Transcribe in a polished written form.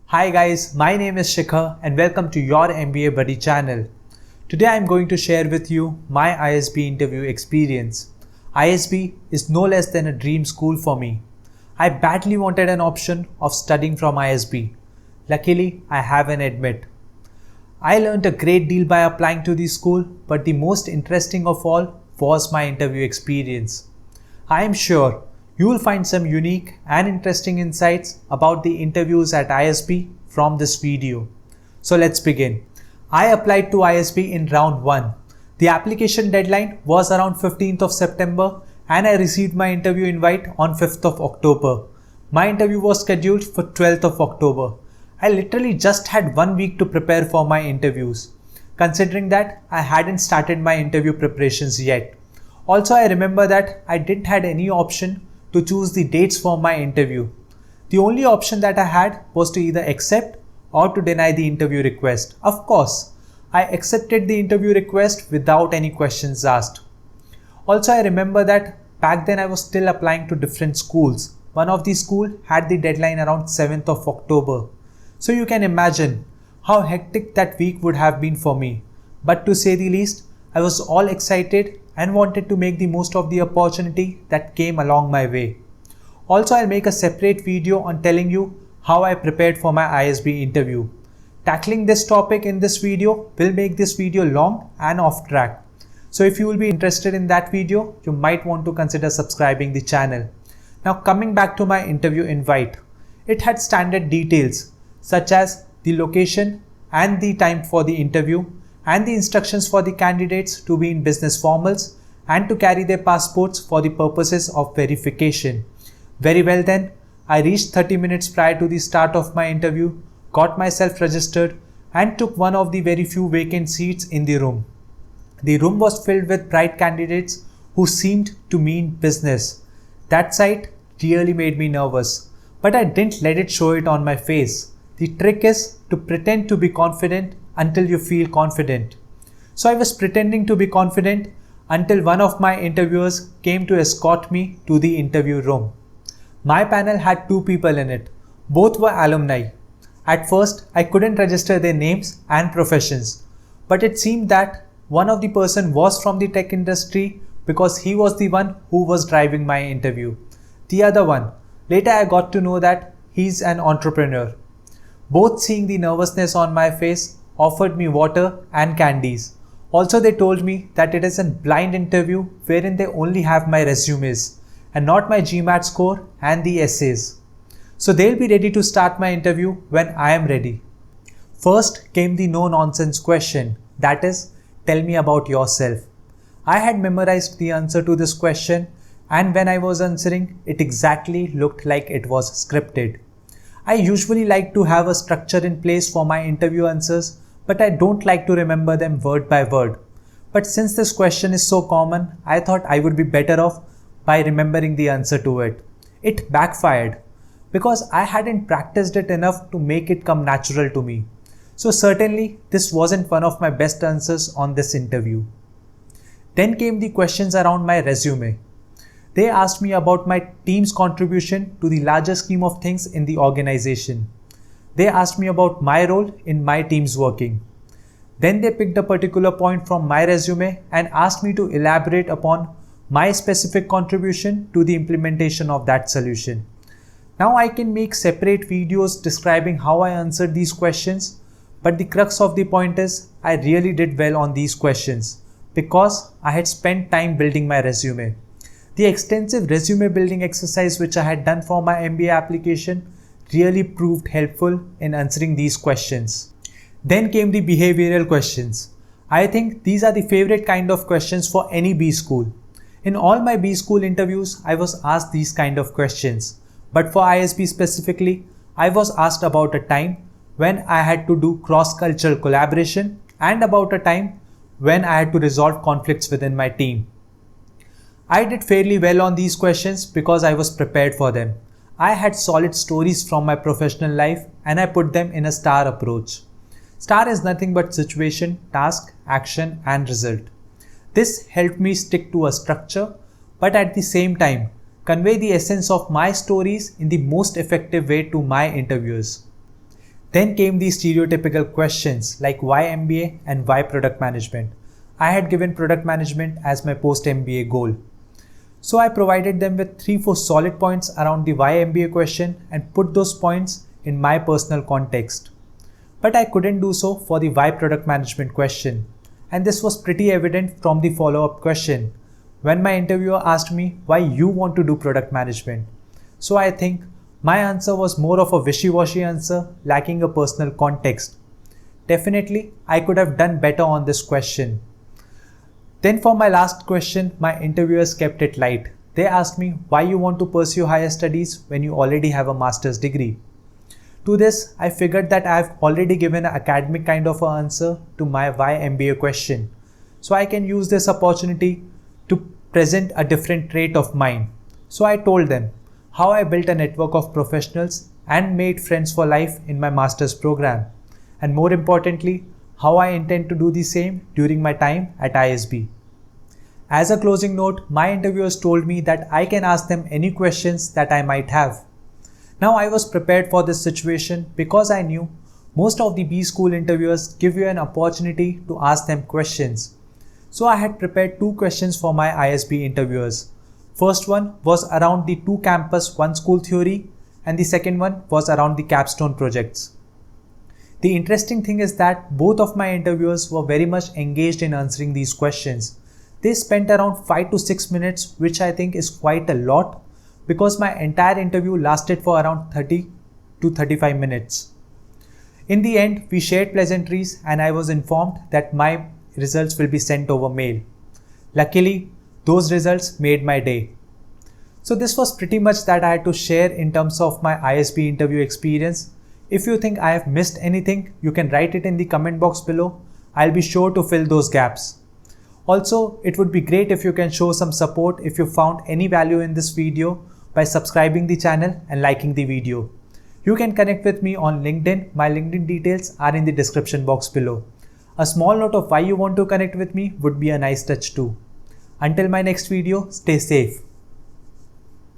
Hi guys, my name is Shikhar and welcome to your MBA Buddy channel. Today I am going to share with you my ISB interview experience. ISB is no less than a dream school for me. I badly wanted an option of studying from ISB. Luckily, I have an admit. I learned a great deal by applying to the school, but the most interesting of all was my interview experience. I am sure you will find some unique and interesting insights about the interviews at ISB from this video. So let's begin. I applied to ISB in round 1. The application deadline was around 15th of September and I received my interview invite on 5th of October. My interview was scheduled for 12th of October. I literally just had 1 week to prepare for my interviews, considering that I hadn't started my interview preparations yet. Also, I remember that I didn't have any option to choose the dates for my interview. The only option that I had was to either accept or to deny the interview request. Of course, I accepted the interview request without any questions asked. Also, I remember that back then I was still applying to different schools. One of the schools had the deadline around 7th of October. So you can imagine how hectic that week would have been for me. But to say the least, I was all excited and wanted to make the most of the opportunity that came along my way. Also, I'll make a separate video on telling you how I prepared for my ISB interview. Tackling this topic in this video will make this video long and off track. So if you will be interested in that video, you might want to consider subscribing the channel. Now coming back to my interview invite, it had standard details such as the location and the time for the interview, and the instructions for the candidates to be in business formals and to carry their passports for the purposes of verification. Very well then, I reached 30 minutes prior to the start of my interview, got myself registered and took one of the very few vacant seats in the room. The room was filled with bright candidates who seemed to mean business. That sight really made me nervous, but I didn't let it show it on my face. The trick is to pretend to be confident until you feel confident. So I was pretending to be confident until one of my interviewers came to escort me to the interview room. My panel had 2 people in it. Both were alumni. At first, I couldn't register their names and professions, but it seemed that one of the person was from the tech industry because he was the one who was driving my interview. The other one, later I got to know that he's an entrepreneur. Both seeing the nervousness on my face offered me water and candies. Also, they told me that it is a blind interview wherein they only have my resumes and not my GMAT score and the essays. So they'll be ready to start my interview when I am ready. First came the no-nonsense question, that is, tell me about yourself. I had memorized the answer to this question, and when I was answering, it exactly looked like it was scripted. I usually like to have a structure in place for my interview answers, but I don't like to remember them word by word. But since this question is so common, I thought I would be better off by remembering the answer to it. It backfired because I hadn't practiced it enough to make it come natural to me. So certainly this wasn't one of my best answers on this interview. Then came the questions around my resume. They asked me about my team's contribution to the larger scheme of things in the organization. They asked me about my role in my team's working. Then they picked a particular point from my resume and asked me to elaborate upon my specific contribution to the implementation of that solution. Now I can make separate videos describing how I answered these questions, but the crux of the point is I really did well on these questions because I had spent time building my resume. The extensive resume building exercise which I had done for my MBA application really proved helpful in answering these questions. Then came the behavioral questions. I think these are the favorite kind of questions for any B school. In all my B school interviews, I was asked these kind of questions. But for ISB specifically, I was asked about a time when I had to do cross-cultural collaboration and about a time when I had to resolve conflicts within my team. I did fairly well on these questions because I was prepared for them. I had solid stories from my professional life and I put them in a STAR approach. STAR is nothing but situation, task, action and result. This helped me stick to a structure, but at the same time convey the essence of my stories in the most effective way to my interviewers. Then came the stereotypical questions like why MBA and why product management. I had given product management as my post-MBA goal. So I provided them with 3-4 solid points around the why MBA question and put those points in my personal context. But I couldn't do so for the why product management question. And this was pretty evident from the follow-up question when my interviewer asked me why you want to do product management. So I think my answer was more of a wishy-washy answer lacking a personal context. Definitely, I could have done better on this question. Then for my last question, my interviewers kept it light. They asked me why you want to pursue higher studies when you already have a master's degree. To this, I figured that I have already given an academic kind of an answer to my why MBA question. So I can use this opportunity to present a different trait of mine. So I told them how I built a network of professionals and made friends for life in my master's program. And more importantly, how I intend to do the same during my time at ISB. As a closing note, my interviewers told me that I can ask them any questions that I might have. Now I was prepared for this situation because I knew most of the B school interviewers give you an opportunity to ask them questions. So I had prepared 2 questions for my ISB interviewers. First one was around the 2 campus 1 school theory and the second one was around the capstone projects. The interesting thing is that both of my interviewers were very much engaged in answering these questions. They spent around 5 to 6 minutes, which I think is quite a lot because my entire interview lasted for around 30 to 35 minutes. In the end, we shared pleasantries and I was informed that my results will be sent over mail. Luckily, those results made my day. So this was pretty much that I had to share in terms of my ISB interview experience. If you think I have missed anything, you can write it in the comment box below. I'll be sure to fill those gaps. Also, it would be great if you can show some support if you found any value in this video by subscribing the channel and liking the video. You can connect with me on LinkedIn. My LinkedIn details are in the description box below. A small note of why you want to connect with me would be a nice touch too. Until my next video, stay safe.